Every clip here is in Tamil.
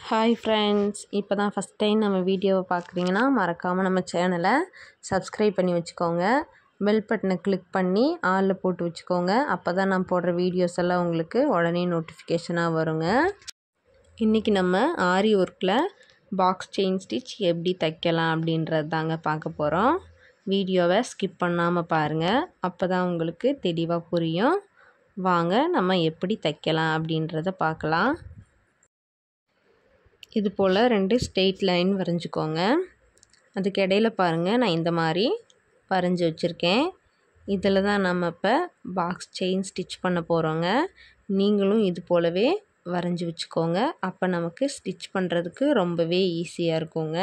ஹாய் ஃப்ரெண்ட்ஸ், இப்போ தான் ஃபஸ்ட் டைம் நம்ம வீடியோவை பார்க்குறீங்கன்னா மறக்காமல் நம்ம சேனலை சப்ஸ்கிரைப் பண்ணி வச்சுக்கோங்க. பெல் பட்டனை கிளிக் பண்ணி ஆலில் போட்டு வச்சுக்கோங்க. அப்போ தான் நான் போடுற வீடியோஸ் எல்லாம் உங்களுக்கு உடனே நோட்டிஃபிகேஷனாக வருங்க. இன்றைக்கி நம்ம ஆரி ஒர்க்கில் பாக்ஸ் செயின் ஸ்டிச் எப்படி தைக்கலாம் அப்படின்றது தாங்க பார்க்க போகிறோம். வீடியோவை ஸ்கிப் பண்ணாமல் பாருங்கள், அப்போ தான் உங்களுக்கு தெளிவாக புரியும். வாங்க நம்ம எப்படி தைக்கலாம் அப்படின்றத பார்க்கலாம். இது போல் 2 ஸ்ட்ரெயிட் லைன் வரைஞ்சிக்கோங்க. அதுக்கு இடையில பாருங்கள், நான் இந்த மாதிரி வரைஞ்சி வச்சுருக்கேன். இதில் தான் நம்ம இப்போ பாக்ஸ் செயின் ஸ்டிச் பண்ண போகிறோங்க. நீங்களும் இது போலவே வரைஞ்சி வச்சுக்கோங்க. அப்போ நமக்கு ஸ்டிச் பண்ணுறதுக்கு ரொம்பவே ஈஸியாக இருக்குங்க.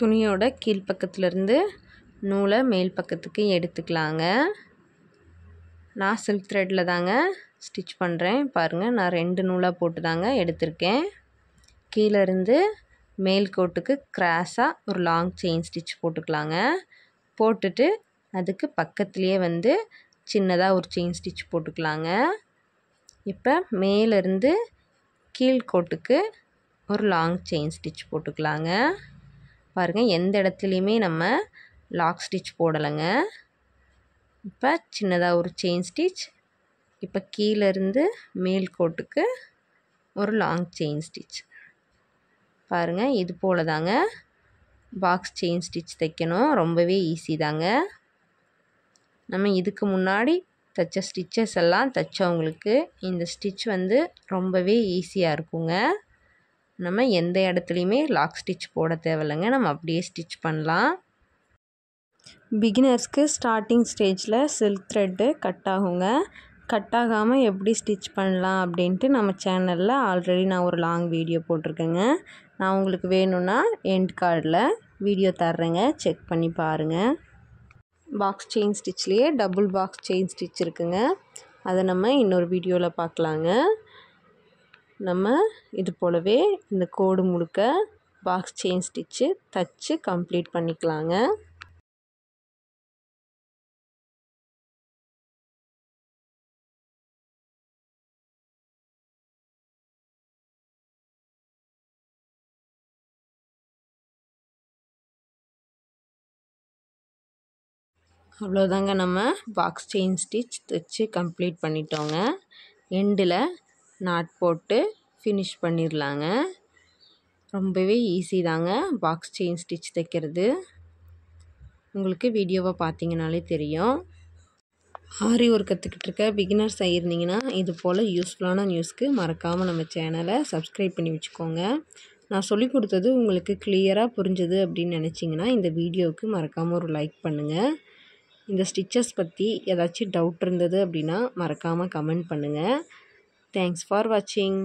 துணியோட கீழ்ப்பக்கத்துலேருந்து நூலை மேல் பக்கத்துக்கு எடுத்துக்கலாங்க. நான் சில்க் த்ரெட்டில் தாங்க ஸ்டிச் பண்ணுறேன். பாருங்கள், நான் 2 நூலாக போட்டு தாங்க எடுத்திருக்கேன். கீழே இருந்து மேல் கோட்டுக்கு கிராஸாக ஒரு லாங் செயின் ஸ்டிச் போட்டுக்கலாங்க. போட்டுட்டு அதுக்கு பக்கத்துலேயே சின்னதாக ஒரு செயின் ஸ்டிச் போட்டுக்கலாங்க. இப்போ மேலேருந்து கீழ்கோட்டுக்கு ஒரு லாங் செயின் ஸ்டிச் போட்டுக்கலாங்க. பாருங்கள், எந்த இடத்துலையுமே நம்ம லாக் ஸ்டிச் போடலைங்க. இப்போ சின்னதாக ஒரு செயின் ஸ்டிச். இப்போ கீழேருந்து மேல் கோட்டுக்கு ஒரு லாங் செயின் ஸ்டிச். பாருங்கள், இது போல் தாங்க பாக்ஸ் செயின் ஸ்டிச் தைக்கணும். ரொம்பவே ஈஸி தாங்க. நம்ம இதுக்கு முன்னாடி தைச்ச ஸ்டிச்சஸ் எல்லாம் தைச்சவங்களுக்கு இந்த ஸ்டிச் ரொம்பவே ஈஸியாக இருக்குங்க. நம்ம எந்த இடத்துலையுமே லாக் ஸ்டிச் போட தேவையில்லைங்க. நம்ம அப்படியே ஸ்டிச் பண்ணலாம். பிகினர்ஸ்க்கு ஸ்டார்டிங் ஸ்டேஜில் சில்க் த்ரெட்டு கட் ஆகுங்க. கட் ஆகாமல் எப்படி ஸ்டிச் பண்ணலாம் அப்படின்ட்டு நம்ம சேனலில் ஆல்ரெடி நான் ஒரு லாங் வீடியோ போட்டிருக்கேங்க. நான் உங்களுக்கு வேணும்னா எண்ட் கார்டில் வீடியோ தர்றேங்க, செக் பண்ணி பாருங்கள். பாக்ஸ் செயின் ஸ்டிச்லேயே டபுள் பாக்ஸ் செயின் ஸ்டிச் இருக்குங்க. அதை நம்ம இன்னொரு வீடியோவில் பார்க்கலாங்க. நம்ம இது போலவே இந்த கோடு முழுக்க பாக்ஸ் செயின் ஸ்டிச்சு தைச்சு கம்ப்ளீட் பண்ணிக்கலாங்க. அவ்வளோதாங்க, நம்ம பாக்ஸ் செயின் ஸ்டிச் தைச்சு கம்ப்ளீட் பண்ணிட்டோங்க. எண்டில் நாட் போட்டு ஃபினிஷ் பண்ணிடலாங்க. ரொம்பவே ஈஸி தாங்க பாக்ஸ் செயின் ஸ்டிச் தைக்கிறது. உங்களுக்கு வீடியோவை பார்த்தீங்கனாலே தெரியும். ஆரி ஒர்க் கற்றுக்கிட்டு இருக்க பிகினர்ஸ் ஆகியிருந்தீங்கன்னா இது போல் யூஸ்ஃபுல்லான நியூஸ்க்கு மறக்காமல் நம்ம சேனலை சப்ஸ்கிரைப் பண்ணி வச்சுக்கோங்க. நான் சொல்லி கொடுத்தது உங்களுக்கு கிளியராக புரிஞ்சது அப்படின்னு நினச்சிங்கன்னா இந்த வீடியோவுக்கு மறக்காமல் ஒரு லைக் பண்ணுங்கள். இந்த ஸ்டிச்சஸ் பற்றி ஏதாச்சும் டவுட் இருந்தது அப்படின்னா மறக்காமல் கமெண்ட் பண்ணுங்கள். தேங்க்ஸ் ஃபார் வாட்சிங்.